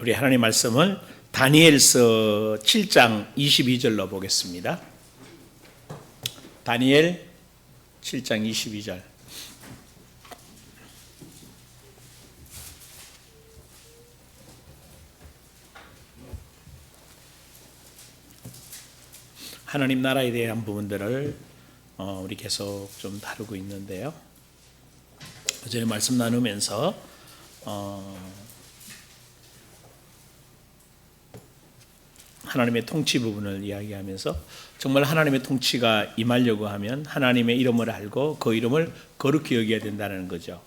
우리 하나님 말씀을 다니엘서 7장 22절로 보겠습니다. 다니엘 7장 22절. 하나님 나라에 대한 부분들을 우리 계속 좀 다루고 있는데요. 어제 말씀 나누면서 하나님의 통치 부분을 이야기하면서 정말 하나님의 통치가 임하려고 하면 하나님의 이름을 알고 그 이름을 거룩히 여겨야 된다는 거죠.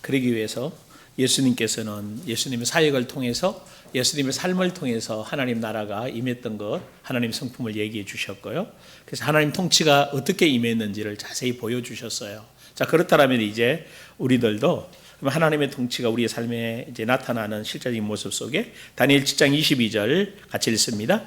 그러기 위해서 예수님께서는 예수님의 사역을 통해서 예수님의 삶을 통해서 하나님 나라가 임했던 것, 하나님 성품을 얘기해 주셨고요. 그래서 하나님 통치가 어떻게 임했는지를 자세히 보여주셨어요. 자, 그렇다면 이제 우리들도 하나님의 통치가 우리의 삶에 이제 나타나는 실제적인 모습 속에 다니엘 7장 22절 같이 읽습니다.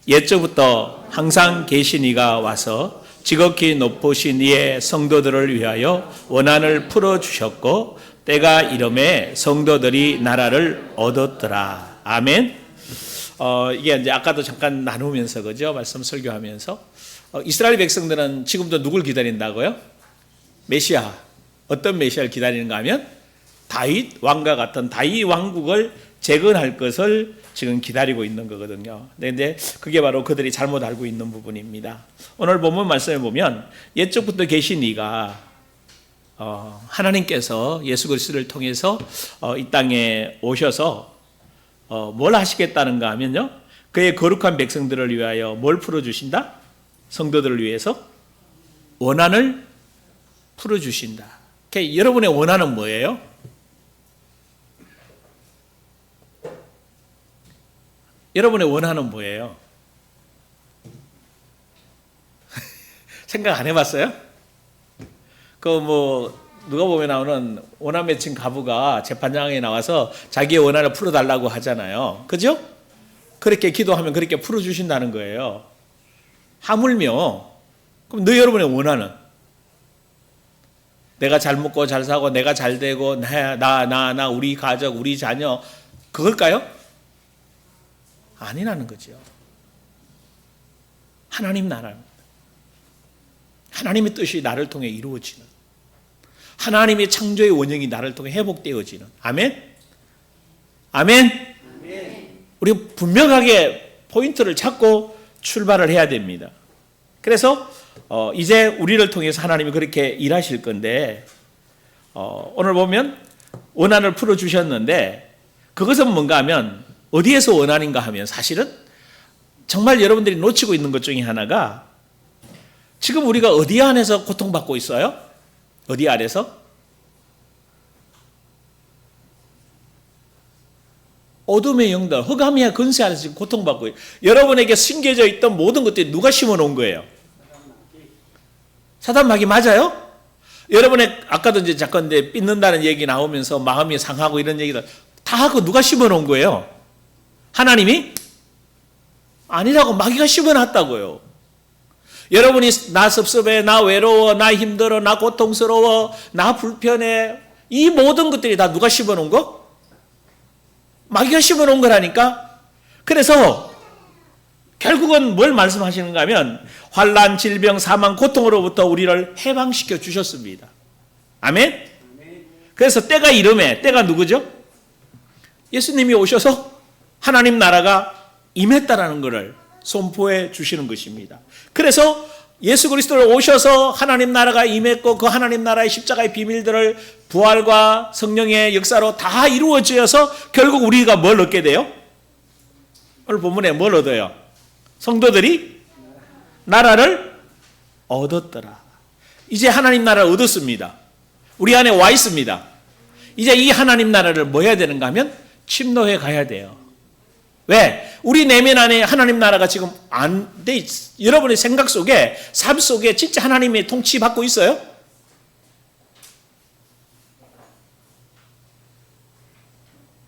옛적부터 항상 계신 이가 와서 지극히 높으신 이의 성도들을 위하여 원한을 풀어주셨고 때가 이름에 성도들이 나라를 얻었더라. 아멘. 이게 이제 아까도 잠깐 나누면서 그죠? 말씀 설교하면서 이스라엘 백성들은 지금도 누굴 기다린다고요? 메시아. 어떤 메시아를 기다리는가 하면 다윗 왕과 같은 다윗 왕국을 재건할 것을 지금 기다리고 있는 거거든요. 그런데 그게 바로 그들이 잘못 알고 있는 부분입니다. 오늘 본문 말씀에 보면 옛적부터 계신 이가 하나님께서 예수 그리스도를 통해서 이 땅에 오셔서 뭘 하시겠다는가 하면요, 그의 거룩한 백성들을 위하여 뭘 풀어주신다? 성도들을 위해서 원한을 풀어주신다. 여러분의 원한은 뭐예요? 여러분의 원한은 뭐예요? 생각 안 해봤어요? 누가 보면 나오는 원한 맺힌 가부가 재판장에 나와서 자기의 원한을 풀어달라고 하잖아요. 그죠? 그렇게 기도하면 그렇게 풀어주신다는 거예요. 하물며, 그럼 여러분의 원한은? 내가 잘 먹고 잘 사고, 내가 잘 되고, 나, 우리 가족, 우리 자녀, 그걸까요? 아니라는 거죠. 하나님 나라입니다. 하나님의 뜻이 나를 통해 이루어지는, 하나님의 창조의 원형이 나를 통해 회복되어지는. 아멘? 아멘? 우리가 분명하게 포인트를 찾고 출발을 해야 됩니다. 그래서 이제 우리를 통해서 하나님이 그렇게 일하실 건데, 오늘 보면 원한을 풀어주셨는데 그것은 뭔가 하면 어디에서 원한인가 하면 사실은 정말 여러분들이 놓치고 있는 것 중에 하나가 지금 우리가 어디 안에서 고통받고 있어요? 어디 아래서? 어둠의 영들, 흑암의 근세 안에서 지금 고통받고 있어요. 여러분에게 심겨져 있던 모든 것들이 누가 심어놓은 거예요? 사단 마귀 맞아요? 여러분의 아까도 이제 자꾸 삐는다는 얘기 나오면서 마음이 상하고 이런 얘기들 다 하고 누가 심어놓은 거예요? 하나님이? 아니라고 마귀가 심어놨다고요. 여러분이 나 섭섭해, 나 외로워, 나 힘들어, 나 고통스러워, 나 불편해, 이 모든 것들이 다 누가 심어놓은 거? 마귀가 심어놓은 거라니까. 그래서 결국은 뭘 말씀하시는가 하면 환난, 질병, 사망, 고통으로부터 우리를 해방시켜 주셨습니다. 아멘? 그래서 때가 이름에, 때가 누구죠? 예수님이 오셔서 하나님 나라가 임했다라는 것을 선포해 주시는 것입니다. 그래서 예수 그리스도를 오셔서 하나님 나라가 임했고 그 하나님 나라의 십자가의 비밀들을 부활과 성령의 역사로 다 이루어져서 결국 우리가 뭘 얻게 돼요? 오늘 본문에 뭘 얻어요? 성도들이 나라를 얻었더라. 이제 하나님 나라를 얻었습니다. 우리 안에 와 있습니다. 이제 이 하나님 나라를 뭐 해야 되는가 하면 침노해 가야 돼요. 왜? 우리 내면 안에 하나님 나라가 지금 안 돼. 여러분의 생각 속에, 삶 속에 진짜 하나님의 통치 받고 있어요?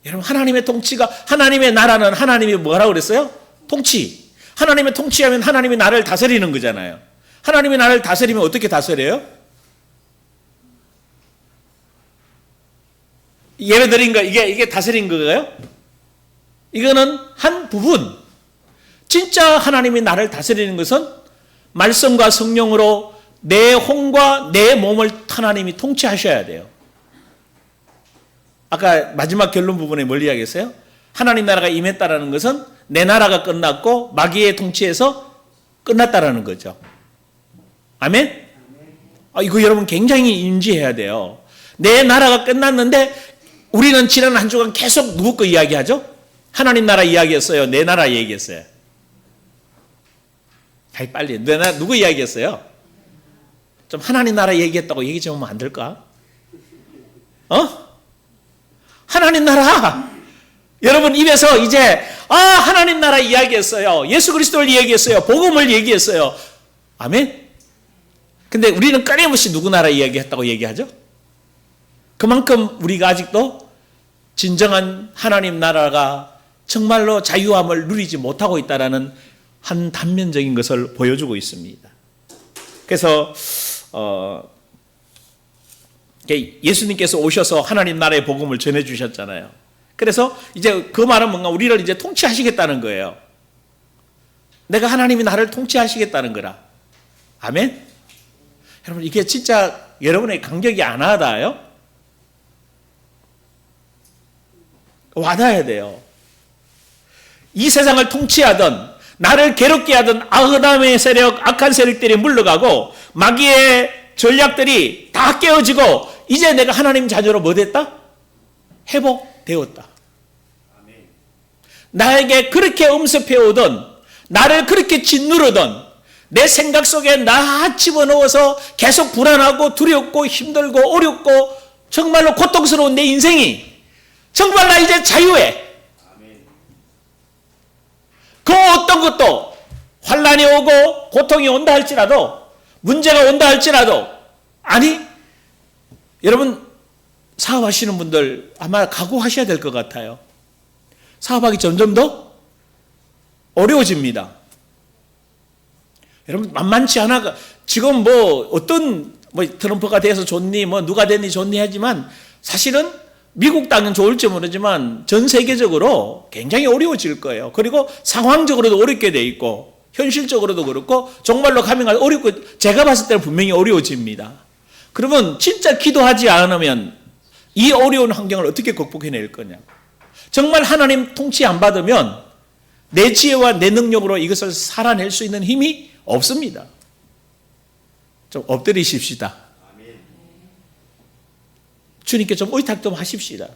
여러분, 하나님의 통치가, 하나님의 나라는 하나님이 뭐라고 그랬어요? 통치. 하나님의 통치하면 하나님이 나를 다스리는 거잖아요. 하나님이 나를 다스리면 어떻게 다스려요? 예배 드린 거, 이게 다스린 거예요? 이거는 한 부분. 진짜 하나님이 나를 다스리는 것은 말씀과 성령으로 내 혼과 내 몸을 하나님이 통치하셔야 돼요. 아까 마지막 결론 부분에 뭘 이야기했어요? 하나님 나라가 임했다라는 것은 내 나라가 끝났고 마귀의 통치에서 끝났다라는 거죠. 아멘? 이거 여러분 굉장히 인지해야 돼요. 내 나라가 끝났는데 우리는 지난 한 주간 계속 누구 거 이야기하죠? 하나님 나라 이야기했어요? 내 나라 얘기했어요? 빨리. 내 나라 누구 이야기했어요? 좀 하나님 나라 얘기했다고 얘기 좀 하면 안 될까? 하나님 나라. 여러분 입에서 이제 하나님 나라 이야기했어요. 예수 그리스도를 얘기했어요. 복음을 얘기했어요. 아멘? 근데 우리는 끊임없이 누구 나라 이야기했다고 얘기하죠? 그만큼 우리가 아직도 진정한 하나님 나라가 정말로 자유함을 누리지 못하고 있다는 한 단면적인 것을 보여주고 있습니다. 그래서 예수님께서 오셔서 하나님 나라의 복음을 전해주셨잖아요. 그래서 이제 그 말은 뭔가 우리를 이제 통치하시겠다는 거예요. 내가 하나님이 나를 통치하시겠다는 거라. 아멘? 여러분 이게 진짜 여러분의 간격이 안 와닿아요? 와닿아야 돼요. 이 세상을 통치하던 나를 괴롭게 하던 아흐담의 세력, 악한 세력들이 물러가고 마귀의 전략들이 다 깨어지고 이제 내가 하나님 자녀로 뭐 됐다? 회복되었다. 나에게 그렇게 엄습해오던 나를 그렇게 짓누르던 내 생각 속에 나 집어넣어서 계속 불안하고 두렵고 힘들고 어렵고 정말로 고통스러운 내 인생이 정말 나 이제 자유해. 그 어떤 것도 환난이 오고 고통이 온다 할지라도 문제가 온다 할지라도 아니 여러분 사업하시는 분들 아마 각오하셔야 될 것 같아요. 사업하기 점점 더 어려워집니다. 여러분 만만치 않아. 지금 뭐 어떤 트럼프가 돼서 좋니 누가 됐니 좋니 하지만 사실은 미국 땅은 좋을지 모르지만 전 세계적으로 굉장히 어려워질 거예요. 그리고 상황적으로도 어렵게 돼 있고 현실적으로도 그렇고 정말로 가면 어렵고 제가 봤을 때는 분명히 어려워집니다. 그러면 진짜 기도하지 않으면 이 어려운 환경을 어떻게 극복해낼 거냐. 정말 하나님 통치 안 받으면 내 지혜와 내 능력으로 이것을 살아낼 수 있는 힘이 없습니다. 좀 엎드리십시다. 주님께 좀 의탁 좀 하십시다.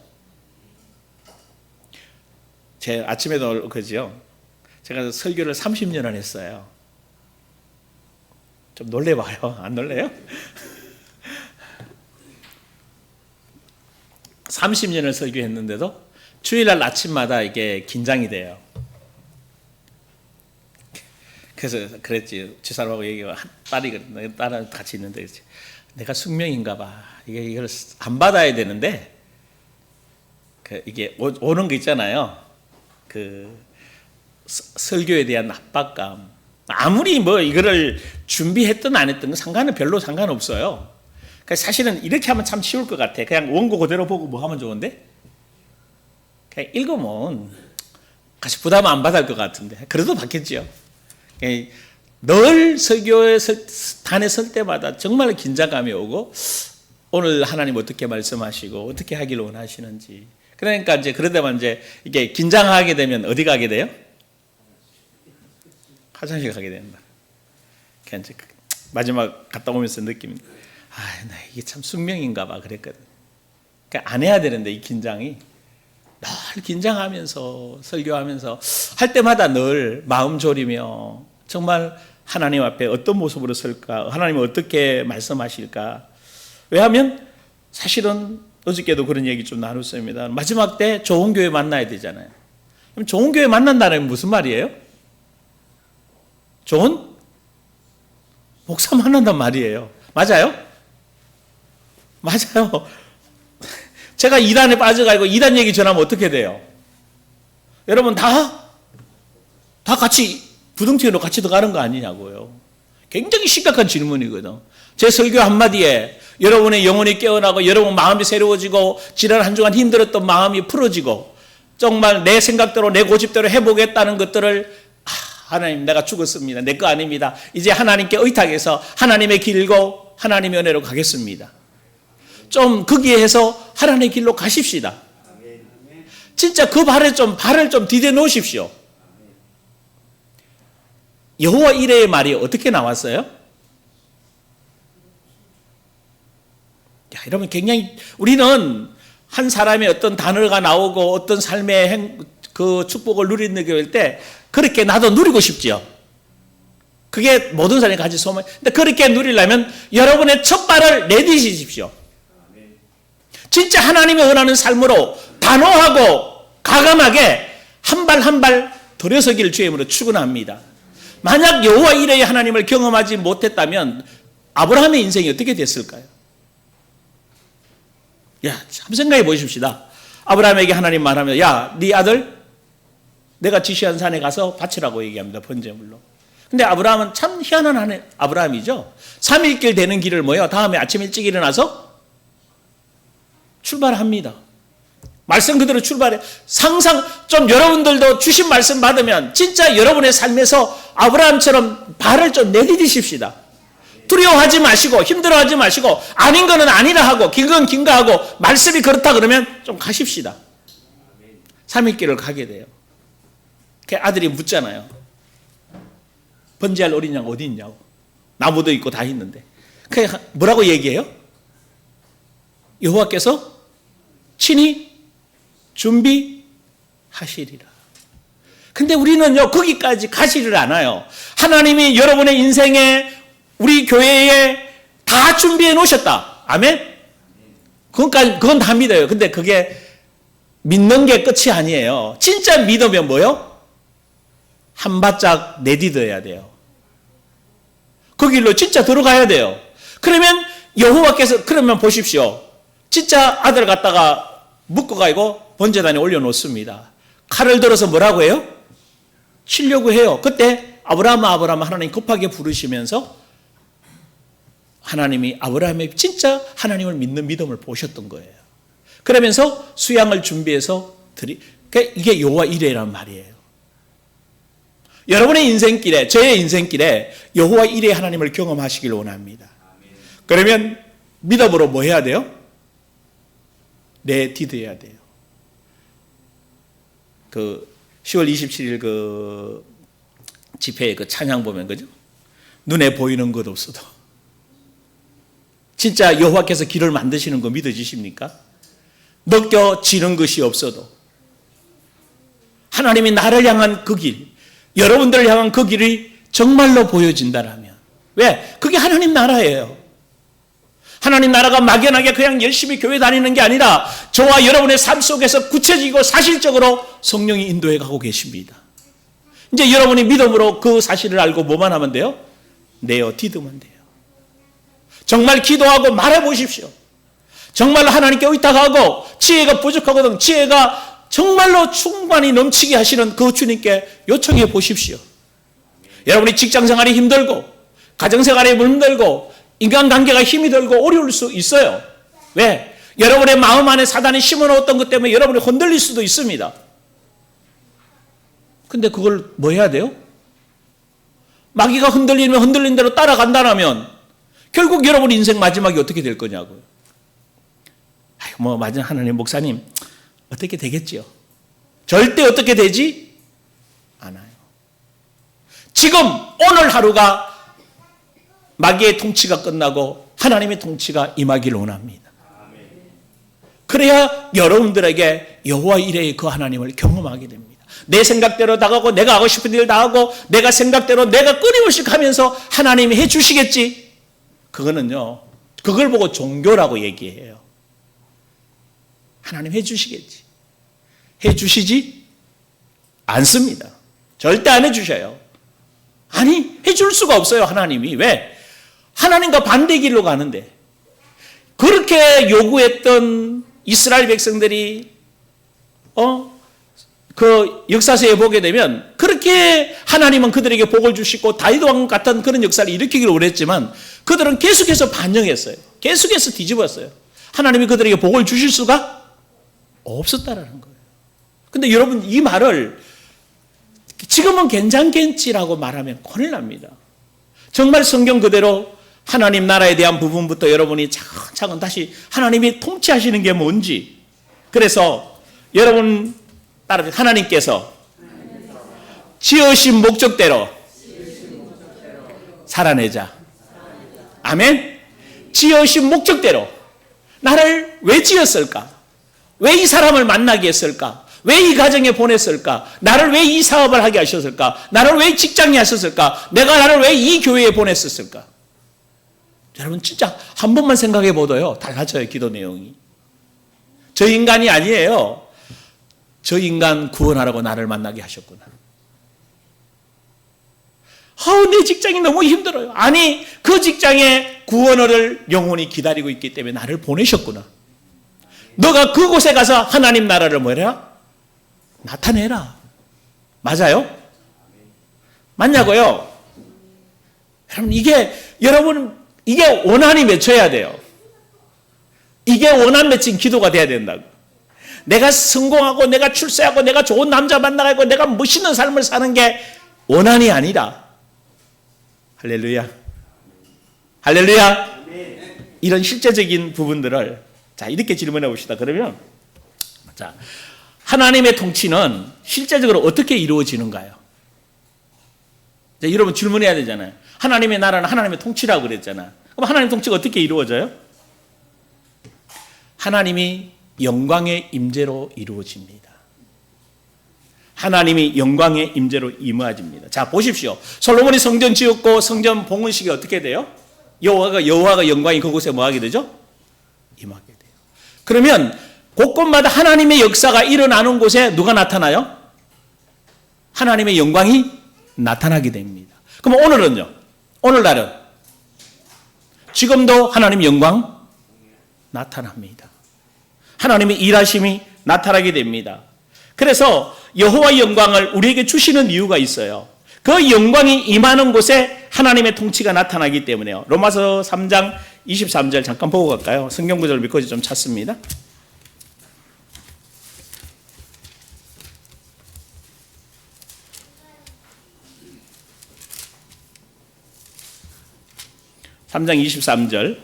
제 아침에도 그죠? 제가 설교를 30년을 했어요. 좀 놀래봐요. 안 놀래요? 30년을 설교했는데도 주일날 아침마다 이게 긴장이 돼요. 그래서 그랬지. 집사람하고 얘기가 딸이랑 같이 있는데 내가 숙명인가 봐. 이걸 안 받아야 되는데 이게 오는 거 있잖아요. 그 설교에 대한 압박감. 아무리 이거를 준비했든 안 했든 상관은 별로 상관없어요. 사실은 이렇게 하면 참 쉬울 것 같아. 그냥 원고 그대로 보고 뭐 하면 좋은데 그냥 읽으면 같이 부담 안 받을 것 같은데 그래도 받겠지요. 늘 설교에 단에 설 때마다 정말 긴장감이 오고 오늘 하나님 어떻게 말씀하시고 어떻게 하기를 원하시는지. 그러니까 이제 그러다만 이제 이게 긴장하게 되면 어디 가게 돼요? 화장실 가게 된다. 그냥 이제 마지막 갔다 오면서 느낍니다. 나 이게 참 숙명인가 봐 그랬거든. 그러니까 안 해야 되는데 이 긴장이 늘 긴장하면서 설교하면서 할 때마다 늘 마음 졸이며 정말 하나님 앞에 어떤 모습으로 설까? 하나님은 어떻게 말씀하실까? 왜냐하면 사실은 어저께도 그런 얘기 좀 나눴습니다. 마지막 때 좋은 교회 만나야 되잖아요. 그럼 좋은 교회 만난다는 게 무슨 말이에요? 좋은 목사 만난단 말이에요. 맞아요? 맞아요. 제가 이단에 빠져가지고 이단 얘기 전하면 어떻게 돼요? 여러분 다 같이 부둥치로 같이 들어가는 거 아니냐고요. 굉장히 심각한 질문이거든. 제 설교 한마디에 여러분의 영혼이 깨어나고 여러분 마음이 새로워지고 지난 한 주간 힘들었던 마음이 풀어지고 정말 내 생각대로 내 고집대로 해보겠다는 것들을 하나님 내가 죽었습니다. 내 거 아닙니다. 이제 하나님께 의탁해서 하나님의 길고 하나님의 은혜로 가겠습니다. 좀 거기에 해서 하나님의 길로 가십시다. 진짜 그 발을 좀 디뎌 놓으십시오. 여호와 이레의 말이 어떻게 나왔어요? 야, 여러분 굉장히 우리는 한 사람의 어떤 단어가 나오고 어떤 삶의 그 축복을 누리는 게 때 그렇게 나도 누리고 싶지요. 그게 모든 사람이 가진 소망. 근데 그렇게 누리려면 여러분의 첫 발을 내디디십시오. 진짜 하나님이 원하는 삶으로 단호하고 과감하게 한 발 한 발 들여서기를 주임으로 축원합니다. 만약 여호와 이레의 하나님을 경험하지 못했다면 아브라함의 인생이 어떻게 됐을까요? 야, 한번 생각해 보십시다. 아브라함에게 하나님 말하면 야, 네 아들 내가 지시한 산에 가서 바치라고 얘기합니다. 번제물로. 근데 아브라함은 참 희한한 아브라함이죠. 3일길 되는 길을 다음에 아침 일찍 일어나서 출발합니다. 말씀 그대로 출발해. 좀 여러분들도 주신 말씀 받으면 진짜 여러분의 삶에서 아브라함처럼 발을 좀 내디디십시다. 두려워하지 마시고 힘들어하지 마시고 아닌 거는 아니라 하고 긴 건 긴가 하고 말씀이 그렇다 그러면 좀 가십시다. 3일길을 가게 돼요. 그 아들이 묻잖아요. 번제할 어린 양 어디 있냐고. 나무도 있고 다 있는데. 그 뭐라고 얘기해요? 여호와께서 친히 준비하시리라. 근데 우리는요 거기까지 가지를 않아요. 하나님이 여러분의 인생에 우리 교회에 다 준비해 놓으셨다. 아멘? 그건 다 믿어요. 근데 그게 믿는 게 끝이 아니에요. 진짜 믿으면 뭐요? 한 발짝 내디뎌야 돼요. 그 길로 진짜 들어가야 돼요. 그러면 여호와께서 그러면 보십시오. 진짜 아들 갖다가 묶어가지고 번제단에 올려놓습니다. 칼을 들어서 뭐라고 해요? 치려고 해요. 그때 아브라함 하나님 급하게 부르시면서 하나님이 아브라함의 진짜 하나님을 믿는 믿음을 보셨던 거예요. 그러면서 수양을 준비해서 이게 여호와 이레라는 말이에요. 여러분의 인생길에 저의 인생길에 여호와 이레 하나님을 경험하시길 원합니다. 그러면 믿음으로 뭐 해야 돼요? 내디뎌야 돼요. 그 10월 27일 그 집회에 그 찬양 보면 그죠? 눈에 보이는 것 없어도 진짜 여호와께서 길을 만드시는 거 믿어지십니까? 느껴지는 것이 없어도 하나님이 나를 향한 그 길, 여러분들을 향한 그 길이 정말로 보여진다라면 왜? 그게 하나님 나라예요. 하나님 나라가 막연하게 그냥 열심히 교회 다니는 게 아니라 저와 여러분의 삶 속에서 구체적이고 사실적으로 성령이 인도해 가고 계십니다. 이제 여러분이 믿음으로 그 사실을 알고 뭐만 하면 돼요? 내어디드면 돼요. 정말 기도하고 말해 보십시오. 정말로 하나님께 의탁하고 지혜가 부족하거든 지혜가 정말로 충만히 넘치게 하시는 그 주님께 요청해 보십시오. 여러분이 직장생활이 힘들고 가정생활이 힘들고 인간관계가 힘이 들고 어려울 수 있어요. 왜? 여러분의 마음 안에 사단이 심어놓았던 것 때문에 여러분이 흔들릴 수도 있습니다. 근데 그걸 뭐 해야 돼요? 마귀가 흔들리면 흔들린 대로 따라간다면 결국 여러분 인생 마지막이 어떻게 될 거냐고요. 맞은 하나님 목사님 어떻게 되겠지요? 절대 어떻게 되지? 않아요. 지금 오늘 하루가 마귀의 통치가 끝나고 하나님의 통치가 임하기를 원합니다. 그래야 여러분들에게 여호와 이레의 그 하나님을 경험하게 됩니다. 내 생각대로 나가고 내가 하고 싶은 일 다 하고 내가 생각대로 내가 끊임없이 가면서 하나님이 해주시겠지. 그거는요. 그걸 보고 종교라고 얘기해요. 하나님 해주시겠지. 해주시지 않습니다. 절대 안 해주셔요. 아니 해줄 수가 없어요. 하나님이. 왜? 하나님과 반대 길로 가는데 그렇게 요구했던 이스라엘 백성들이 그 역사서에 보게 되면 그렇게 하나님은 그들에게 복을 주시고 다윗 왕 같은 그런 역사를 일으키기를 원했지만 그들은 계속해서 반영했어요. 계속해서 뒤집었어요. 하나님이 그들에게 복을 주실 수가 없었다라는 거예요. 근데 여러분 이 말을 지금은 괜찮겠지라고 말하면 큰일 납니다. 정말 성경 그대로 하나님 나라에 대한 부분부터 여러분이 차근차근 다시 하나님이 통치하시는 게 뭔지, 그래서 여러분 따라서 하나님께서 지으신 목적대로 살아내자. 아멘. 지으신 목적대로. 나를 왜 지었을까? 왜 이 사람을 만나게 했을까? 왜 이 가정에 보냈을까? 나를 왜 이 사업을 하게 하셨을까? 나를 왜 직장에 하셨을까? 내가 나를 왜 이 교회에 보냈었을까? 여러분 진짜 한 번만 생각해 보도요, 달라져요, 기도 내용이. 저 인간이 아니에요. 저 인간 구원하라고 나를 만나게 하셨구나. 내 직장이 너무 힘들어요. 아니, 그 직장에 구원을 영혼이 기다리고 있기 때문에 나를 보내셨구나. 너가 그곳에 가서 하나님 나라를 뭐라? 나타내라. 맞아요? 맞냐고요? 여러분, 이게 원한이 맺혀야 돼요. 이게 원한 맺힌 기도가 돼야 된다고. 내가 성공하고, 내가 출세하고, 내가 좋은 남자 만나고, 내가 멋있는 삶을 사는 게 원한이 아니라, 할렐루야. 할렐루야. 이런 실제적인 부분들을, 자, 이렇게 질문해 봅시다. 그러면, 자, 하나님의 통치는 실제적으로 어떻게 이루어지는가요? 자, 여러분 질문해야 되잖아요. 하나님의 나라는 하나님의 통치라고 그랬잖아. 그럼 하나님의 통치가 어떻게 이루어져요? 하나님이 영광의 임재로 이루어집니다. 하나님이 영광의 임재로 임하집니다. 자, 보십시오. 솔로몬이 성전 지었고 성전 봉헌식이 어떻게 돼요? 여호와가 영광이 그곳에 뭐 하게 되죠? 임하게 돼요. 그러면 곳곳마다 하나님의 역사가 일어나는 곳에 누가 나타나요? 하나님의 영광이 나타나게 됩니다. 그럼 오늘은요? 오늘날은 지금도 하나님의 영광 나타납니다. 하나님의 일하심이 나타나게 됩니다. 그래서 여호와의 영광을 우리에게 주시는 이유가 있어요. 그 영광이 임하는 곳에 하나님의 통치가 나타나기 때문에요. 로마서 3장 23절 잠깐 보고 갈까요? 성경 구절을 몇 가지 좀 찾습니다. (3장 23절)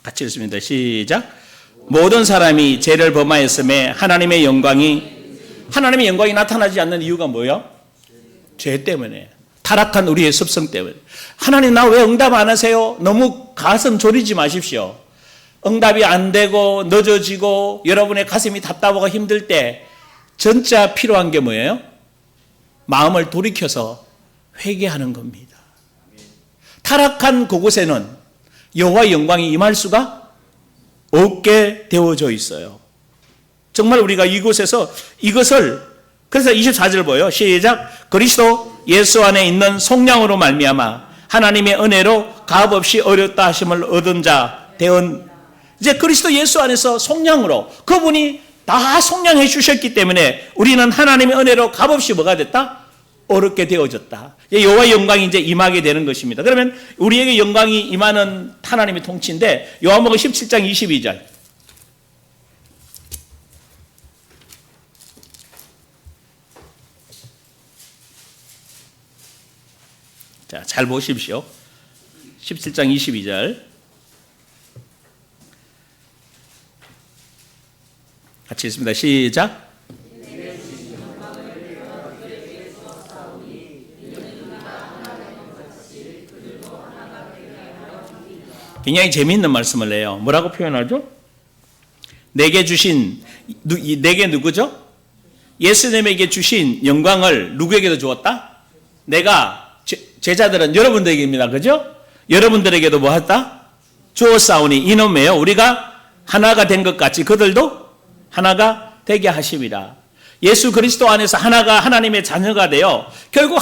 같이 읽습니다. 시작. 모든 사람이 죄를 범하였음에 하나님의 영광이 나타나지 않는 이유가 뭐예요? 죄 때문에. 타락한 우리의 습성 때문에. 하나님 나 왜 응답 안 하세요? 너무 가슴 졸이지 마십시오. 응답이 안 되고 늦어지고 여러분의 가슴이 답답하고 힘들 때 진짜 필요한 게 뭐예요? 마음을 돌이켜서 회개하는 겁니다. 타락한 그곳에는 여호와의 영광이 임할 수가 없게 되어져 있어요. 정말 우리가 이곳에서 이것을, 그래서 24절 보여요. 시작. 그리스도 예수 안에 있는 속량으로 말미암아 하나님의 은혜로 값없이 어렵다 하심을 얻은 자 되은, 이제 그리스도 예수 안에서 속량으로 그분이 다 속량해 주셨기 때문에 우리는 하나님의 은혜로 값없이 뭐가 됐다? 어렵게 되어졌다. 여호와의 영광이 이제 임하게 되는 것입니다. 그러면 우리에게 영광이 임하는 하나님의 통치인데 요한복음 17장 22절. 자, 잘 보십시오. 17장 22절. 같이 읽습니다. 시작. 굉장히 재미있는 말씀을 해요. 뭐라고 표현하죠? 내게 누구죠? 예수님에게 주신 영광을 누구에게도 주었다? 내가 제자들은 여러분들에게입니다. 그죠? 여러분들에게도 뭐 했다? 주었사오니 이는 뭐예요? 우리가 하나가 된 것 같이 그들도 하나가 되게 하심이라. 예수 그리스도 안에서 하나가 하나님의 자녀가 되어 결국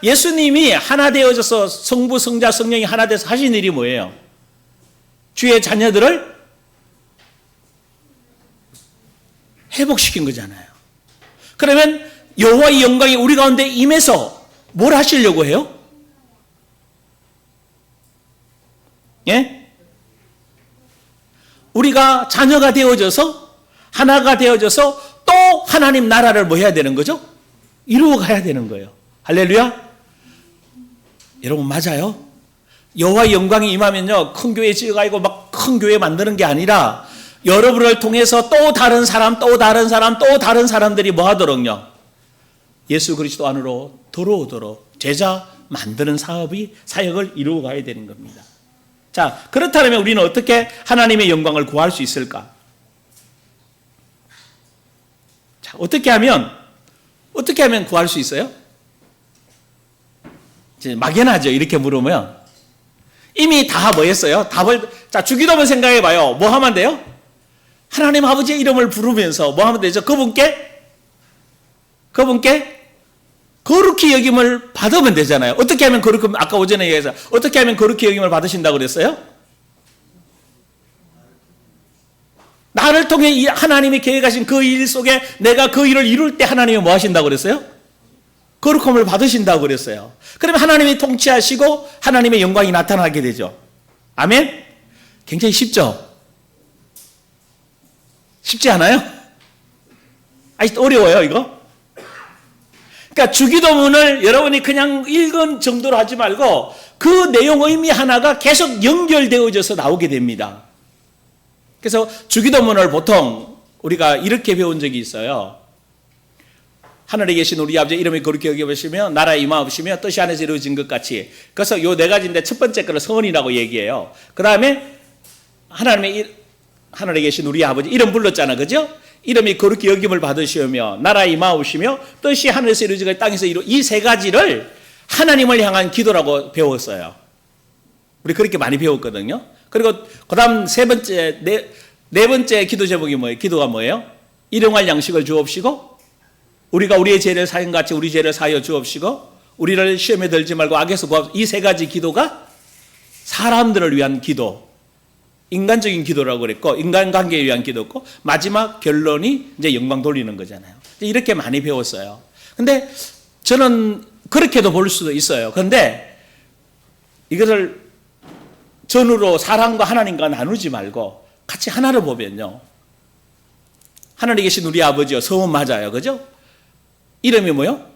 예수님이 하나 되어져서 성부, 성자, 성령이 하나 돼서 하신 일이 뭐예요? 주의 자녀들을 회복시킨 거잖아요. 그러면 여호와의 영광이 우리 가운데 임해서 뭘 하시려고 해요? 예? 우리가 자녀가 되어져서 하나가 되어져서 또 하나님 나라를 뭐 해야 되는 거죠? 이루어 가야 되는 거예요. 할렐루야. 여러분 맞아요. 여호와의 영광이 임하면요 큰 교회 지어가지고 막 큰 교회 만드는 게 아니라 여러분을 통해서 또 다른 사람 또 다른 사람 또 다른 사람들이 뭐 하도록요 예수 그리스도 안으로 들어오도록 제자 만드는 사역을 이루어 가야 되는 겁니다. 자, 그렇다면 우리는 어떻게 하나님의 영광을 구할 수 있을까? 자, 어떻게 하면 구할 수 있어요? 이제 막연하죠. 이렇게 물으면 이미 다 뭐 했어요? 자, 주기도문 생각해 봐요. 뭐 하면 돼요? 하나님 아버지의 이름을 부르면서 뭐 하면 되죠? 그분께 거룩히 여김을 받으면 되잖아요. 어떻게 하면 거룩히, 아까 오전에 얘기해서 어떻게 하면 거룩히 여김을 받으신다고 그랬어요? 나를 통해 하나님이 계획하신 그 일 속에 내가 그 일을 이룰 때 하나님이 뭐 하신다고 그랬어요? 거룩함을 받으신다고 그랬어요. 그러면 하나님이 통치하시고 하나님의 영광이 나타나게 되죠. 아멘? 굉장히 쉽죠? 쉽지 않아요? 아직도 어려워요, 이거? 그러니까 주기도문을 여러분이 그냥 읽은 정도로 하지 말고 그 내용 의미 하나가 계속 연결되어져서 나오게 됩니다. 그래서 주기도문을 보통 우리가 이렇게 배운 적이 있어요. 하늘에 계신 우리 아버지 이름이 거룩히 여겨보시며 나라의 임하옵시며 뜻이 하늘에서 이루어진 것 같이. 그래서 요 네 가지인데 첫 번째 거를 선이라고 얘기해요. 그 다음에 하늘에 계신 우리 아버지 이름 불렀잖아, 그죠? 이름이 거룩히 여김을 받으시며 나라의 임하옵시며 뜻이 하늘에서 이루어진 것 땅에서 이 세 가지를 하나님을 향한 기도라고 배웠어요. 우리 그렇게 많이 배웠거든요. 그리고 그 다음 네 번째 기도 제목이 뭐예요? 기도가 뭐예요? 일용할 양식을 주옵시고 우리가 우리의 죄를 사인 같이 우리 죄를 사하여 주옵시고 우리를 시험에 들지 말고 악에서 구하옵소서. 이 세 가지 기도가 사람들을 위한 기도, 인간적인 기도라고 그랬고 인간관계에 위한 기도고 마지막 결론이 이제 영광 돌리는 거잖아요. 이렇게 많이 배웠어요. 근데 저는 그렇게도 볼 수도 있어요. 그런데 이것을 전으로 사람과 하나님과 나누지 말고 같이 하나를 보면요. 하늘에 계신 우리 아버지요. 성은 맞아요. 그죠? 이름이 뭐요?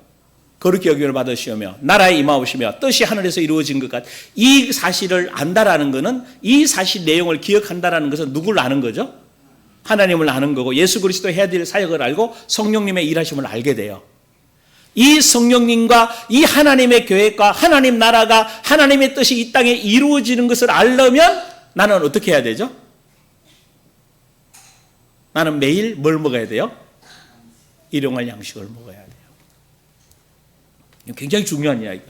거룩히 여김을 받으시오며 나라에 임하오시며 뜻이 하늘에서 이루어진 것 같. 이 사실을 안다라는 것은 이 사실 내용을 기억한다라는 것은 누구를 아는 거죠? 하나님을 아는 거고 예수 그리스도 해야 될 사역을 알고 성령님의 일하심을 알게 돼요. 이 성령님과 이 하나님의 계획과 하나님 나라가 하나님의 뜻이 이 땅에 이루어지는 것을 알려면 나는 어떻게 해야 되죠? 나는 매일 뭘 먹어야 돼요? 일용할 양식을 먹어야 돼요. 굉장히 중요한 이야기예요.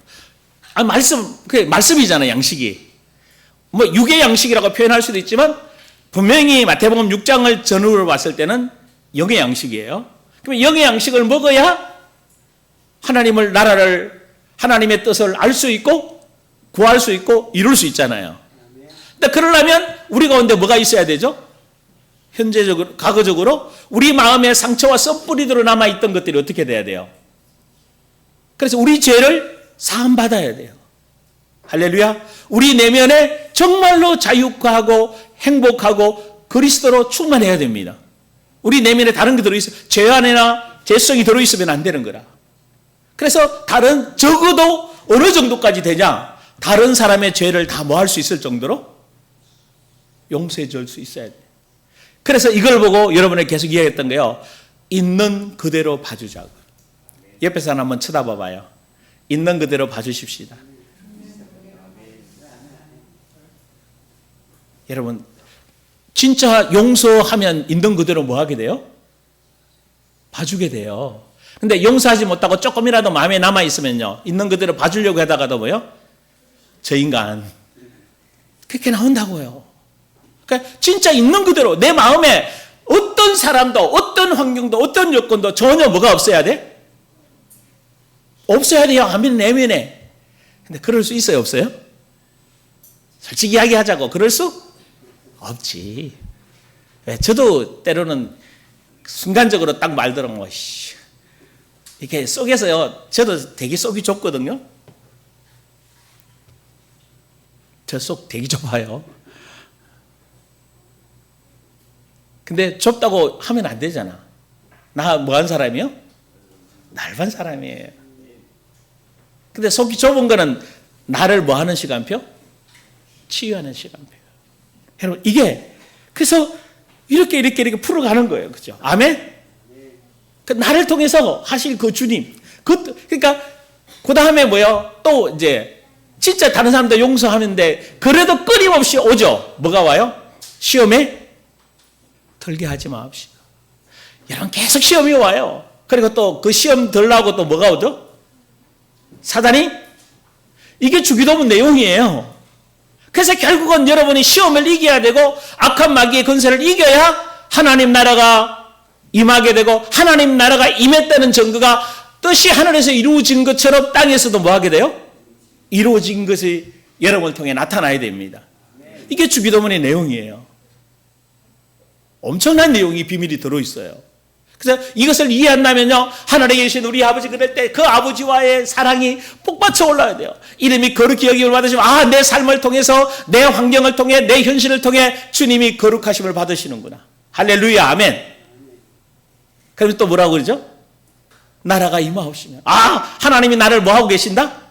말씀이잖아요, 양식이. 뭐, 육의 양식이라고 표현할 수도 있지만, 분명히 마태복음 6장을 전후로 봤을 때는 영의 양식이에요. 그러면 영의 양식을 먹어야 하나님을, 나라를, 하나님의 뜻을 알 수 있고, 구할 수 있고, 이룰 수 있잖아요. 근데 그러려면 우리 가운데 뭐가 있어야 되죠? 현재적으로, 과거적으로 우리 마음에 상처와 썩뿌리대로 남아있던 것들이 어떻게 돼야 돼요? 그래서 우리 죄를 사함받아야 돼요. 할렐루야. 우리 내면에 정말로 자유하고 행복하고 그리스도로 충만해야 됩니다. 우리 내면에 다른 게 들어있어요. 죄 안에나 죄성이 들어있으면 안 되는 거라. 그래서 적어도 어느 정도까지 되냐? 다른 사람의 죄를 다 뭐 할 수 있을 정도로 용서해 줄 수 있어야 돼요. 그래서 이걸 보고 여러분이 계속 이야기했던 거예요. 있는 그대로 봐주자고. 옆에 사람 한번 쳐다봐 봐요. 있는 그대로 봐주십시다. 여러분, 진짜 용서하면 있는 그대로 뭐 하게 돼요? 봐주게 돼요. 근데 용서하지 못하고 조금이라도 마음에 남아있으면요. 있는 그대로 봐주려고 하다가도 뭐요? 저 인간. 그렇게 나온다고요. 그러니까 진짜 있는 그대로 내 마음에 어떤 사람도 어떤 환경도 어떤 여건도 전혀 뭐가 없어야 돼? 없어야 돼요. 아멘, 내면에. 근데 그럴 수 있어요? 없어요? 솔직히 이야기하자고. 그럴 수 없지. 왜? 저도 때로는 순간적으로 딱 말들은 뭐, 이렇게 속에서요. 저도 되게 속이 좁거든요. 저 속 되게 좁아요. 근데 좁다고 하면 안 되잖아. 나 뭐한 사람이요? 넓은 사람이에요. 근데 속이 좁은 거는 나를 뭐 하는 시간표? 치유하는 시간표. 여러분, 이게, 그래서 이렇게 풀어가는 거예요. 그죠? 아멘? 그 나를 통해서 하실 그 주님. 그러니까, 그 다음에 뭐요? 또 이제, 진짜 다른 사람들 용서하는데, 그래도 끊임없이 오죠. 뭐가 와요? 시험에 들게 하지 마옵시다. 여러분, 계속 시험이 와요. 그리고 또 그 시험 들라고 또 뭐가 오죠? 사단이? 이게 주기도문 내용이에요. 그래서 결국은 여러분이 시험을 이겨야 되고 악한 마귀의 권세를 이겨야 하나님 나라가 임하게 되고 하나님 나라가 임했다는 증거가 뜻이 하늘에서 이루어진 것처럼 땅에서도 뭐하게 돼요? 이루어진 것이 여러분을 통해 나타나야 됩니다. 이게 주기도문의 내용이에요. 엄청난 내용이 비밀이 들어있어요. 그래서 이것을 이해한다면요, 하늘에 계신 우리 아버지 그럴 때 그 아버지와의 사랑이 폭받쳐 올라야 돼요. 이름이 거룩히 여김을 받으시면, 내 삶을 통해서, 내 환경을 통해, 내 현실을 통해 주님이 거룩하심을 받으시는구나. 할렐루야, 아멘. 그러면 또 뭐라고 그러죠? 나라가 임하옵시면. 하나님이 나를 뭐하고 계신다?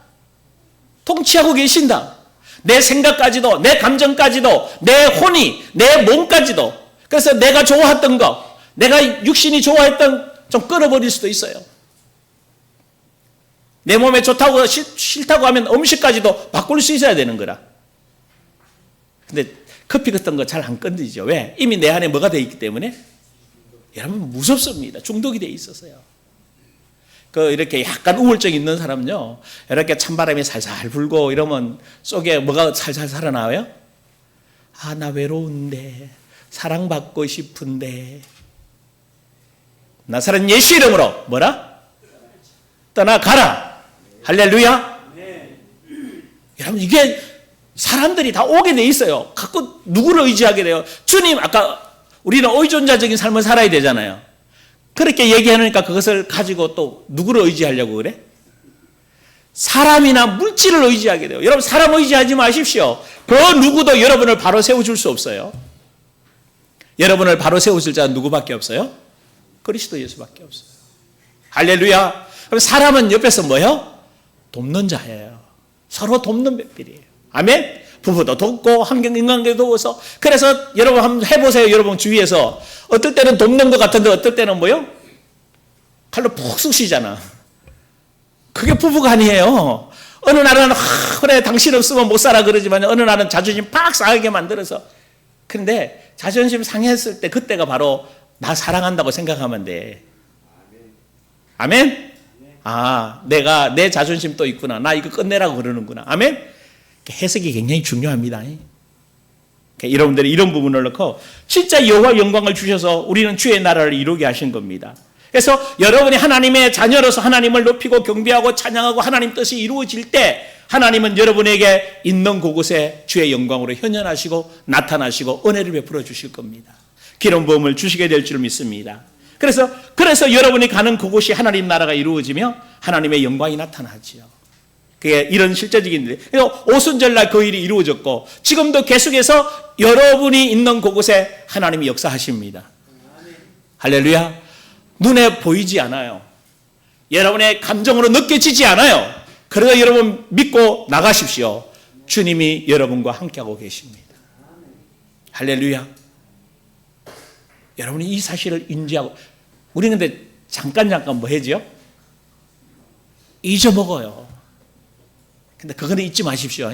통치하고 계신다. 내 생각까지도, 내 감정까지도, 내 혼이, 내 몸까지도. 그래서 내가 좋아했던 거, 내가 육신이 좋아했던 좀 끊어버릴 수도 있어요. 내 몸에 좋다고 싫다고 하면 음식까지도 바꿀 수 있어야 되는 거라. 근데 커피 같은 거 잘 안 끊이죠. 왜? 이미 내 안에 뭐가 돼 있기 때문에. 여러분, 무섭습니다. 중독이 돼 있어서요. 이렇게 약간 우울증 있는 사람은요, 이렇게 찬바람이 살살 불고 이러면 속에 뭐가 살살 살아나와요? 나 외로운데, 사랑받고 싶은데. 나사렛 예수 이름으로 뭐라? 떠나가라. 할렐루야. 여러분, 이게 사람들이 다 오게 돼 있어요. 갖고 누구를 의지하게 돼요? 주님, 아까 우리는 의존자적인 삶을 살아야 되잖아요. 그렇게 얘기하니까 그것을 가지고 또 누구를 의지하려고 그래? 사람이나 물질을 의지하게 돼요. 여러분, 사람 의지하지 마십시오. 그 누구도 여러분을 바로 세워줄 수 없어요. 여러분을 바로 세워줄 자는 누구밖에 없어요? 그리스도 예수밖에 없어요. 할렐루야. 그럼 사람은 옆에서 뭐요? 돕는 자예요. 서로 돕는 배필이에요. 아멘. 부부도 돕고 환경 인간관계도 도와서. 그래서 여러분 한번 해보세요. 여러분 주위에서 어떨 때는 돕는 것 같은데 어떨 때는 뭐요? 칼로 푹 쑤시잖아. 그게 부부가 아니에요. 어느 날은 그래 당신 없으면 못 살아 그러지만 어느 날은 자존심 팍 상하게 만들어서. 그런데 자존심 상했을 때 그때가 바로 나 사랑한다고 생각하면 돼. 아멘? 내가 내 자존심 또 있구나. 나 이거 끝내라고 그러는구나. 아멘? 해석이 굉장히 중요합니다. 여러분들이 이런 부분을 넣고 진짜 여호와 영광을 주셔서 우리는 주의 나라를 이루게 하신 겁니다. 그래서 여러분이 하나님의 자녀로서 하나님을 높이고 경배하고 찬양하고 하나님 뜻이 이루어질 때 하나님은 여러분에게 있는 그곳에 주의 영광으로 현현하시고 나타나시고 은혜를 베풀어 주실 겁니다. 기름 부음을 주시게 될 줄 믿습니다. 그래서 여러분이 가는 그곳이 하나님 나라가 이루어지며 하나님의 영광이 나타나지요. 그게 이런 실제적인 일. 그래서 오순절날 그 일이 이루어졌고 지금도 계속해서 여러분이 있는 그곳에 하나님이 역사하십니다. 할렐루야. 눈에 보이지 않아요. 여러분의 감정으로 느껴지지 않아요. 그래서 여러분 믿고 나가십시오. 주님이 여러분과 함께하고 계십니다. 할렐루야. 여러분이 이 사실을 인지하고, 우리는 근데 잠깐 뭐 해지요? 잊어먹어요. 근데 그거는 잊지 마십시오.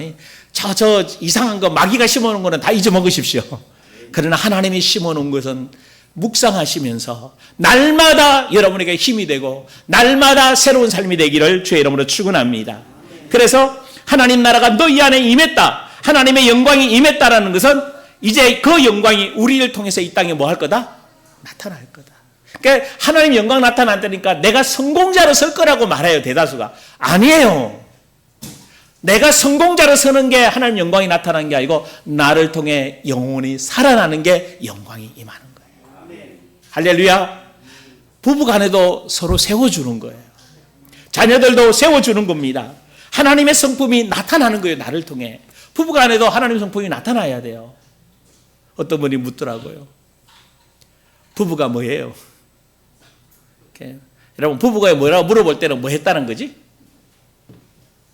저 이상한 거 마귀가 심어놓은 거는 다 잊어먹으십시오. 그러나 하나님이 심어놓은 것은 묵상하시면서 날마다 여러분에게 힘이 되고 날마다 새로운 삶이 되기를 주의 이름으로 축원합니다. 그래서 하나님 나라가 너희 안에 임했다. 하나님의 영광이 임했다라는 것은 이제 그 영광이 우리를 통해서 이 땅에 뭐 할 거다? 나타날 거다. 그러니까 하나님 영광 나타난다니까 내가 성공자로 설 거라고 말해요, 대다수가. 아니에요. 내가 성공자로 서는 게 하나님 영광이 나타나는 게 아니고 나를 통해 영혼이 살아나는 게 영광이 임하는 거예요. 할렐루야. 부부간에도 서로 세워주는 거예요. 자녀들도 세워주는 겁니다. 하나님의 성품이 나타나는 거예요, 나를 통해. 부부간에도 하나님 성품이 나타나야 돼요. 어떤 분이 묻더라고요. 부부가 뭐예요? 이렇게. 여러분, 부부가 뭐라고 물어볼 때는 뭐 했다는 거지?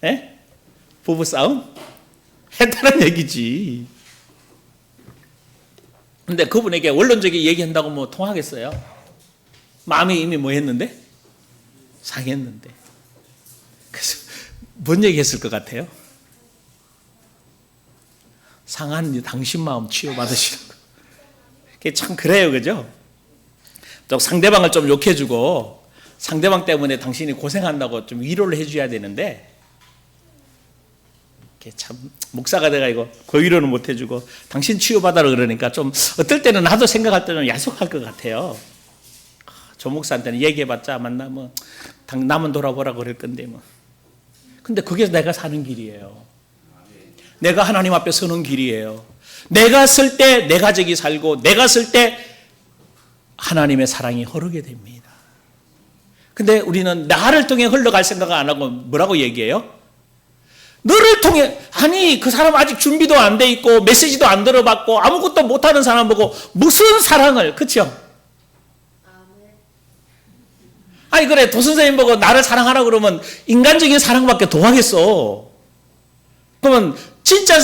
예? 부부 싸움? 했다는 얘기지. 근데 그분에게 원론적인 얘기한다고 뭐 통하겠어요? 마음이 이미 뭐 했는데? 상했는데. 그래서 뭔 얘기 했을 것 같아요? 상한 당신 마음 치유받으시라고. 그게 참 그래요, 그죠? 또 상대방을 좀 욕해주고 상대방 때문에 당신이 고생한다고 좀 위로를 해줘야 되는데, 참 목사가 돼가지고 그 위로는 못 해주고 당신 치유받아라 그러니까 좀 어떨 때는 나도 생각할 때는 야속할 것 같아요. 조 목사한테는 얘기해봤자 만나 뭐 남은 돌아보라고 그럴 건데 뭐. 근데 그게 내가 사는 길이에요. 내가 하나님 앞에 서는 길이에요. 내가 쓸 때 내 가족이 살고 내가 쓸 때 하나님의 사랑이 흐르게 됩니다. 근데 우리는 나를 통해 흘러갈 생각을 안 하고 뭐라고 얘기해요? 너를 통해, 아니 그 사람 아직 준비도 안 돼 있고 메시지도 안 들어봤고 아무것도 못하는 사람 보고 무슨 사랑을, 그렇죠? 아니 그래, 도선생님 보고 나를 사랑하라 그러면 인간적인 사랑밖에 더 하겠어. 그러면 진짜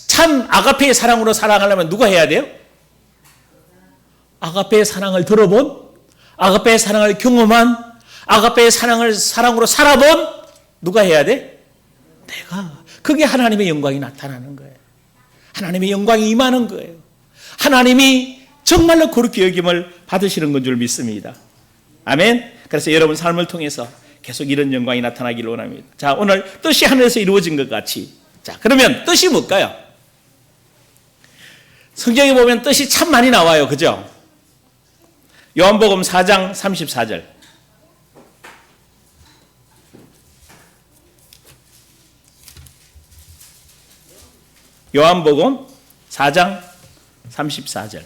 참 아가페의 사랑으로 사랑하려면 누가 해야 돼요? 아가페의 사랑을 들어본, 아가페의 사랑을 경험한, 아가페의 사랑으로 살아본 누가 해야 돼? 내가. 그게 하나님의 영광이 나타나는 거예요. 하나님의 영광이 임하는 거예요. 하나님이 정말로 그렇게 여김을 받으시는 건 줄 믿습니다. 아멘. 그래서 여러분 삶을 통해서 계속 이런 영광이 나타나기를 원합니다. 자, 오늘 뜻이 하늘에서 이루어진 것 같이. 자, 그러면 뜻이 뭘까요? 성경에 보면 뜻이 참 많이 나와요. 그죠? 요한복음 4장 34절. 요한복음 4장 34절.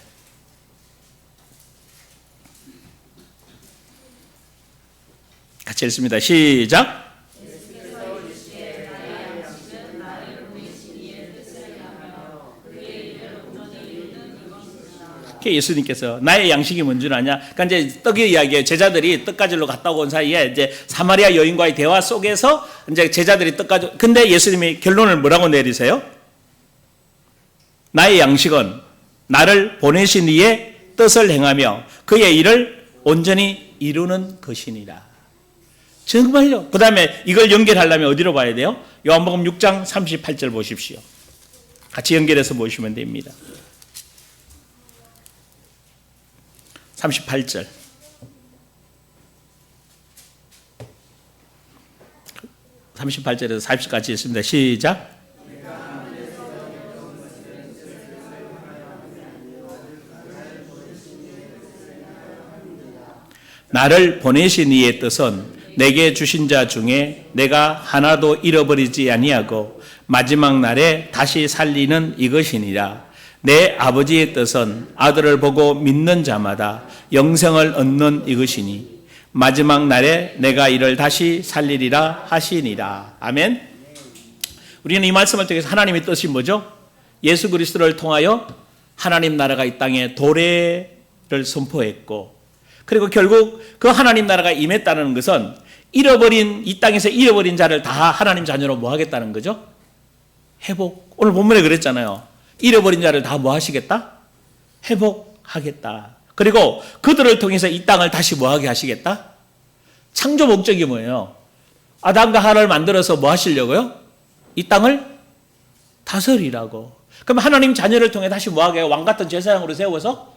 같이 읽습니다. 시작. 예수님께서 나의 양식이 뭔 줄 아냐? 그러니까 이제 떡의 이야기에 제자들이 떡 가지러 갔다 온 사이에 이제 사마리아 여인과의 대화 속에서 이제 제자들이 떡 가지고, 근데 예수님이 결론을 뭐라고 내리세요? 나의 양식은 나를 보내신 이의 뜻을 행하며 그의 일을 온전히 이루는 것이니라. 정말요. 그 다음에 이걸 연결하려면 어디로 봐야 돼요? 요한복음 6장 38절 보십시오. 같이 연결해서 보시면 됩니다. 38절. 38절에서 40절까지 있습니다. 시작. 나를 보내신 이의 뜻은 내게 주신 자 중에 내가 하나도 잃어버리지 아니하고 마지막 날에 다시 살리는 이것이니라. 내 아버지의 뜻은 아들을 보고 믿는 자마다 영생을 얻는 이것이니 마지막 날에 내가 이를 다시 살리리라 하시니라. 아멘. 우리는 이 말씀을 통해서 하나님의 뜻이 뭐죠? 예수 그리스도를 통하여 하나님 나라가 이 땅에 도래를 선포했고, 그리고 결국 그 하나님 나라가 임했다는 것은 이 땅에서 잃어버린 자를 다 하나님 자녀로 뭐 하겠다는 거죠? 회복. 오늘 본문에 그랬잖아요. 잃어버린 자를 다 뭐 하시겠다? 회복하겠다. 그리고 그들을 통해서 이 땅을 다시 뭐 하게 하시겠다? 창조 목적이 뭐예요? 아담과 하와를 만들어서 뭐 하시려고요? 이 땅을 다스리라고. 그럼 하나님 자녀를 통해 다시 뭐 하게 왕 같은 제사장으로 세워서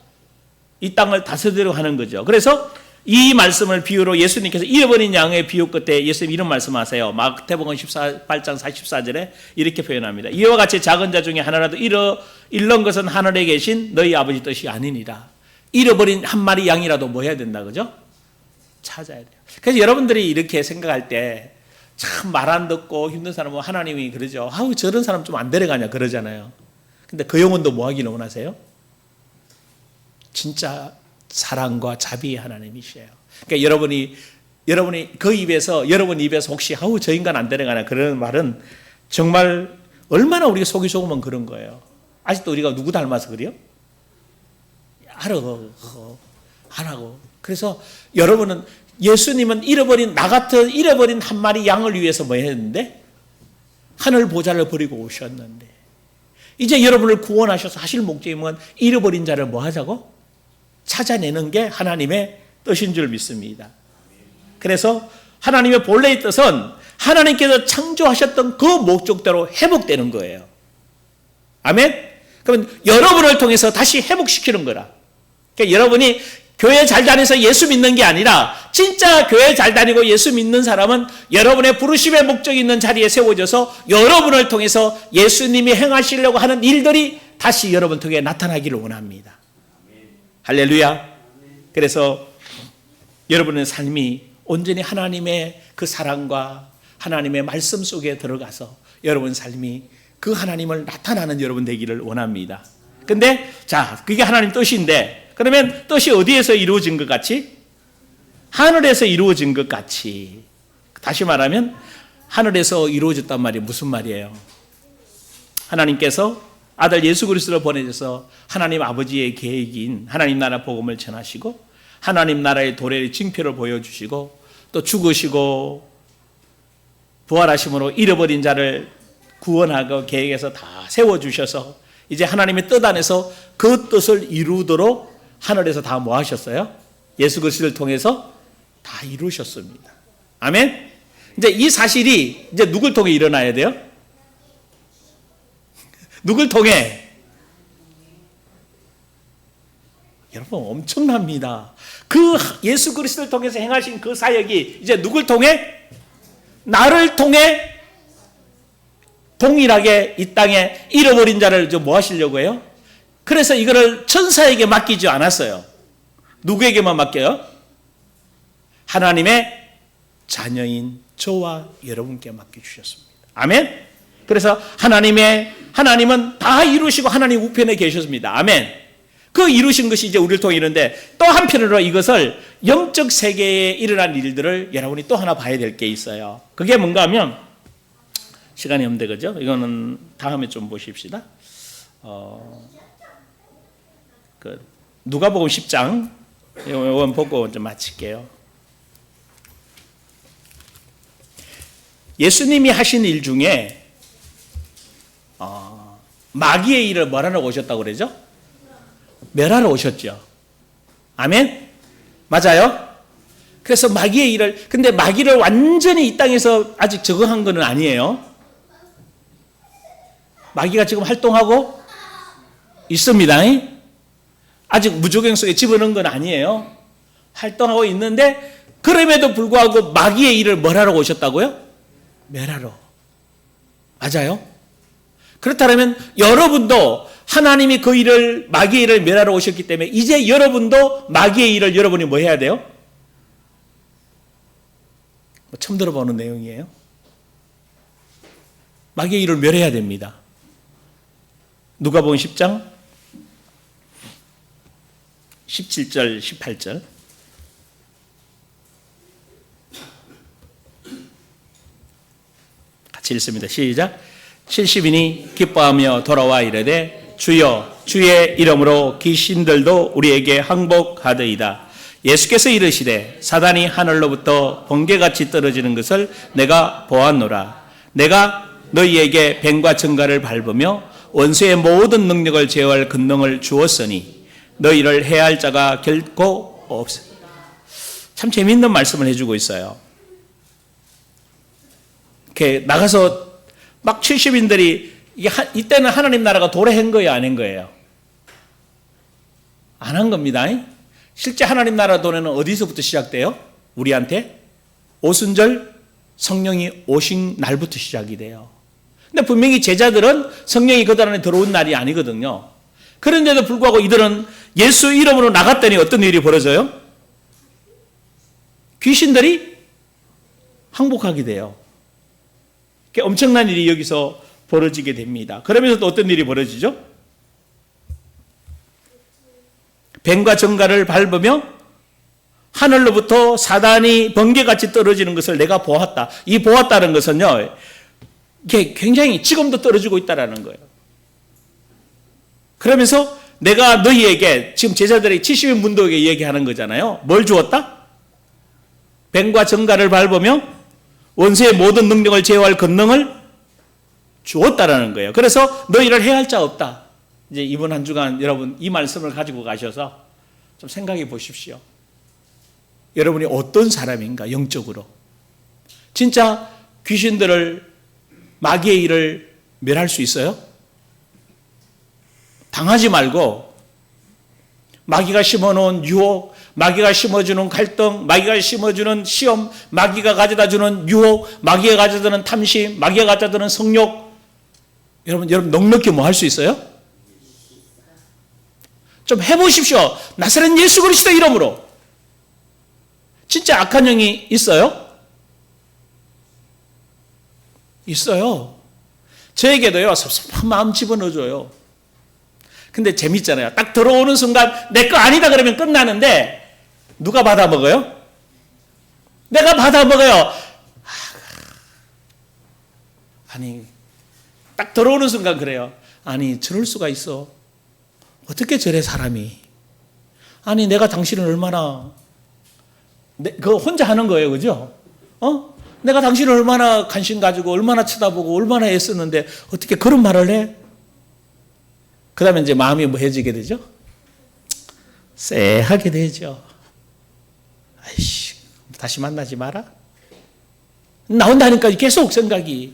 이 땅을 다스리려고 하는 거죠. 그래서 이 말씀을 비유로 예수님께서 잃어버린 양의 비유 끝에 예수님 이런 말씀하세요. 마태복음 18장 44절에 이렇게 표현합니다. 이와 같이 작은 자 중에 하나라도 잃는 것은 하늘에 계신 너희 아버지 뜻이 아니니라. 잃어버린 한 마리 양이라도 뭐 해야 된다, 그죠? 찾아야 돼요. 그래서 여러분들이 이렇게 생각할 때 참 말 안 듣고 힘든 사람은 하나님이 그러죠. 아우 저런 사람 좀 안 데려가냐 그러잖아요. 근데 그 영혼도 뭐 하기를 원하세요? 진짜 사랑과 자비의 하나님이시에요. 그러니까 여러분이 그 입에서, 여러분 입에서 혹시 아우 저 인간 안 데려가나 그런 말은 정말 얼마나 우리가 속이 속으면 그런 거예요. 아직도 우리가 누구 닮아서 그래요? 하라고. 그래서 여러분은 예수님은 나 같은 잃어버린 한 마리 양을 위해서 뭐 했는데? 하늘 보좌를 버리고 오셨는데. 이제 여러분을 구원하셔서 하실 목적이 뭐냐? 잃어버린 자를 뭐 하자고? 찾아내는 게 하나님의 뜻인 줄 믿습니다. 그래서 하나님의 본래의 뜻은 하나님께서 창조하셨던 그 목적대로 회복되는 거예요. 아멘? 그러면 여러분을 통해서 다시 회복시키는 거라. 그러니까 여러분이 교회 잘 다녀서 예수 믿는 게 아니라 진짜 교회 잘 다니고 예수 믿는 사람은 여러분의 부르심의 목적이 있는 자리에 세워져서 여러분을 통해서 예수님이 행하시려고 하는 일들이 다시 여러분 통해 나타나기를 원합니다. 할렐루야. 그래서 여러분의 삶이 온전히 하나님의 그 사랑과 하나님의 말씀 속에 들어가서 여러분 삶이 그 하나님을 나타나는 여러분 되기를 원합니다. 근데 자, 그게 하나님 뜻인데 그러면 뜻이 어디에서 이루어진 것 같이? 하늘에서 이루어진 것 같이. 다시 말하면 하늘에서 이루어졌단 말이 무슨 말이에요? 하나님께서 아들 예수 그리스도를 보내셔서 하나님 아버지의 계획인 하나님 나라 복음을 전하시고 하나님 나라의 도래의 징표를 보여주시고 또 죽으시고 부활하심으로 잃어버린 자를 구원하고 계획에서 다 세워주셔서 이제 하나님의 뜻 안에서 그 뜻을 이루도록 하늘에서 다 뭐 하셨어요? 예수 그리스도를 통해서 다 이루셨습니다. 아멘? 이제 이 사실이 이제 누굴 통해 일어나야 돼요? 누굴 통해? 여러분 엄청납니다. 그 예수 그리스도를 통해서 행하신 그 사역이 이제 누굴 통해? 나를 통해 동일하게 이 땅에 잃어버린 자를 뭐 하시려고 해요? 그래서 이거를 천사에게 맡기지 않았어요. 누구에게만 맡겨요? 하나님의 자녀인 저와 여러분께 맡겨주셨습니다. 아멘? 그래서 하나님은 다 이루시고 하나님 우편에 계셨습니다. 아멘? 그 이루신 것이 이제 우리를 통해 이르는데 또 한편으로 이것을 영적 세계에 일어난 일들을 여러분이 또 하나 봐야 될 게 있어요. 그게 뭔가 하면 시간이 없는데 그죠? 이거는 다음에 좀 보십시다. 누가복음 10장 이건 보고 좀 마칠게요. 예수님이 하신 일 중에 마귀의 일을 뭐하러 오셨다고 그러죠? 멸하러 오셨죠. 아멘? 맞아요? 그래서 마귀의 일을, 근데 마귀를 완전히 이 땅에서 아직 적응한 건 아니에요. 마귀가 지금 활동하고 있습니다. 아직 무조건 속에 집어넣은 건 아니에요. 활동하고 있는데 그럼에도 불구하고 마귀의 일을 뭐하러 오셨다고요? 멸하러. 맞아요? 그렇다면 여러분도 하나님이 그 일을 마귀의 일을 멸하러 오셨기 때문에 이제 여러분도 마귀의 일을 여러분이 뭐 해야 돼요? 처음 들어보는 내용이에요. 마귀의 일을 멸해야 됩니다. 누가복음 10장 17절 18절 같이 읽습니다. 시작. 70인이 기뻐하며 돌아와 이르되 주여 주의 이름으로 귀신들도 우리에게 항복하더이다. 예수께서 이르시되 사단이 하늘로부터 번개같이 떨어지는 것을 내가 보았노라. 내가 너희에게 뱀과 정갈을 밟으며 원수의 모든 능력을 제어할 권능을 주었으니 너희를 해할 자가 결코 없어. 참 재미있는 말씀을 해주고 있어요. 이렇게 나가서 막 70인들이 이때는 하나님 나라가 도래한 거예요, 안 한 거예요? 안 한 겁니다. 실제 하나님 나라 도래는 어디서부터 시작돼요? 우리한테 오순절 성령이 오신 날부터 시작이 돼요. 근데 분명히 제자들은 성령이 그들 안에 들어온 날이 아니거든요. 그런데도 불구하고 이들은 예수 이름으로 나갔더니 어떤 일이 벌어져요? 귀신들이 항복하게 돼요. 엄청난 일이 여기서 벌어지게 됩니다. 그러면서 또 어떤 일이 벌어지죠? 뱀과 정갈을 밟으며 하늘로부터 사단이 번개같이 떨어지는 것을 내가 보았다. 이 보았다는 것은요, 이게 굉장히 지금도 떨어지고 있다는 거예요. 그러면서 내가 너희에게 지금 제자들이 70인 문도에게 얘기하는 거잖아요. 뭘 주었다? 뱀과 정갈을 밟으며 원수의 모든 능력을 제어할 권능을 주었다라는 거예요. 그래서 너희를 해할 자 없다. 이제 이번 한 주간 여러분 이 말씀을 가지고 가셔서 좀 생각해 보십시오. 여러분이 어떤 사람인가 영적으로. 진짜 귀신들을 마귀의 일을 멸할 수 있어요? 당하지 말고 마귀가 심어놓은 유혹, 마귀가 심어주는 갈등, 마귀가 심어주는 시험, 마귀가 가져다주는 유혹, 마귀가 가져다주는 탐심, 마귀가 가져다주는 성욕. 여러분 넉넉히 뭐 할 수 있어요? 좀 해보십시오. 나사렛 예수 그리스도 이름으로. 진짜 악한 영이 있어요? 있어요. 저에게도요, 섭섭한 마음 집어넣어줘요. 근데 재밌잖아요. 딱 들어오는 순간 내 거 아니다 그러면 끝나는데 누가 받아먹어요? 내가 받아먹어요. 아니, 딱 들어오는 순간 그래요. 아니, 저럴 수가 있어. 어떻게 저래 사람이. 아니, 내가 당신을 얼마나 그거 혼자 하는 거예요. 그죠? 내가 당신을 얼마나 관심 가지고 얼마나 쳐다보고 얼마나 애썼는데 어떻게 그런 말을 해? 그 다음에 이제 마음이 뭐 해지게 되죠? 쎄하게 되죠. 아이씨, 다시 만나지 마라. 나온다니까 계속 생각이.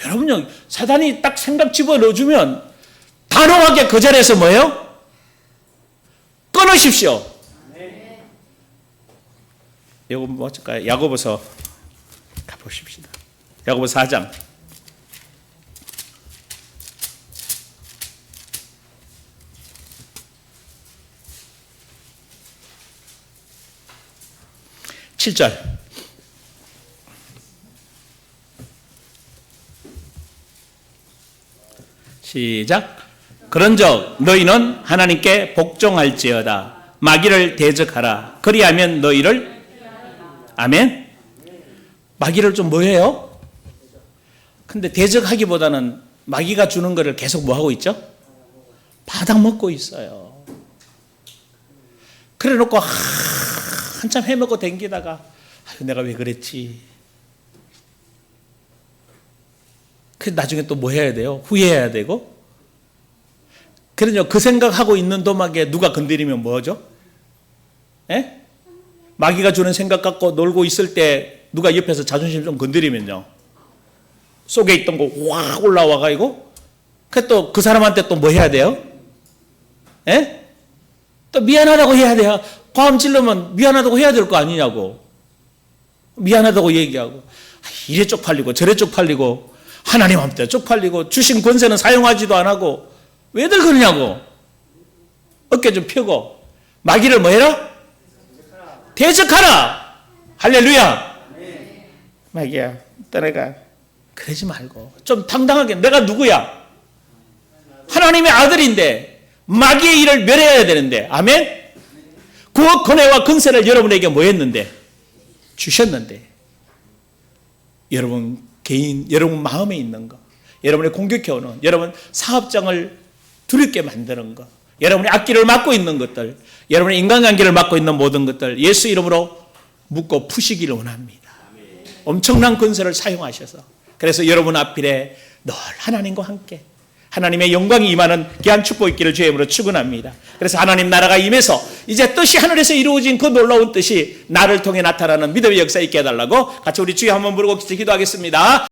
여러분요, 사단이 딱 생각 집어넣어주면 단호하게 그 자리에서 뭐예요? 끊으십시오. 이거 뭐 어쩔까요? 야고보서 가보십시다. 야고보서 4장. 7절. 시작. 그런즉 너희는 하나님께 복종할지어다. 마귀를 대적하라. 그리하면 너희를 아멘. 마귀를 좀 뭐해요? 근데 대적하기보다는 마귀가 주는 거를 계속 뭐 하고 있죠? 받아먹고 있어요. 그래 놓고 한참 해먹고 댕기다가 내가 왜 그랬지? 그 나중에 또 뭐 해야 돼요? 후회해야 되고. 그러죠. 그 생각하고 있는 도막에 누가 건드리면 뭐죠? 예? 마귀가 주는 생각 갖고 놀고 있을 때 누가 옆에서 자존심 좀 건드리면요, 속에 있던 거 확 올라와가지고 또 그 사람한테 또 뭐 해야 돼요? 예? 또 미안하다고 해야 돼요. 과음 찔르면 미안하다고 해야 될 거 아니냐고. 미안하다고 얘기하고 이래 쪽팔리고 저래 쪽팔리고 하나님한테 쪽팔리고 주신 권세는 사용하지도 안 하고 왜들 그러냐고. 어깨 좀 펴고 마귀를 뭐 해라? 대적하라. 할렐루야. 마귀야 떠나가. 그러지 말고 좀 당당하게 내가 누구야? 하나님의 아들인데 마귀의 일을 멸해야 되는데 아멘. 그 권혜와 근세를 여러분에게 뭐 했는데? 주셨는데 여러분 개인, 여러분 마음에 있는 거, 여러분의 공격해오는, 여러분 사업장을 두렵게 만드는 거, 여러분의 앞길을 막고 있는 것들, 여러분의 인간관계를 막고 있는 모든 것들 예수 이름으로 묶고 푸시기를 원합니다. 엄청난 권세를 사용하셔서 그래서 여러분 앞길에 늘 하나님과 함께 하나님의 영광이 임하는 귀한 축복이 있기를 주의 이름으로 축원합니다. 그래서 하나님 나라가 임해서 이제 뜻이 하늘에서 이루어진 그 놀라운 뜻이 나를 통해 나타나는 믿음의 역사 있게 해달라고 같이 우리 주여 한번 부르고 기도하겠습니다.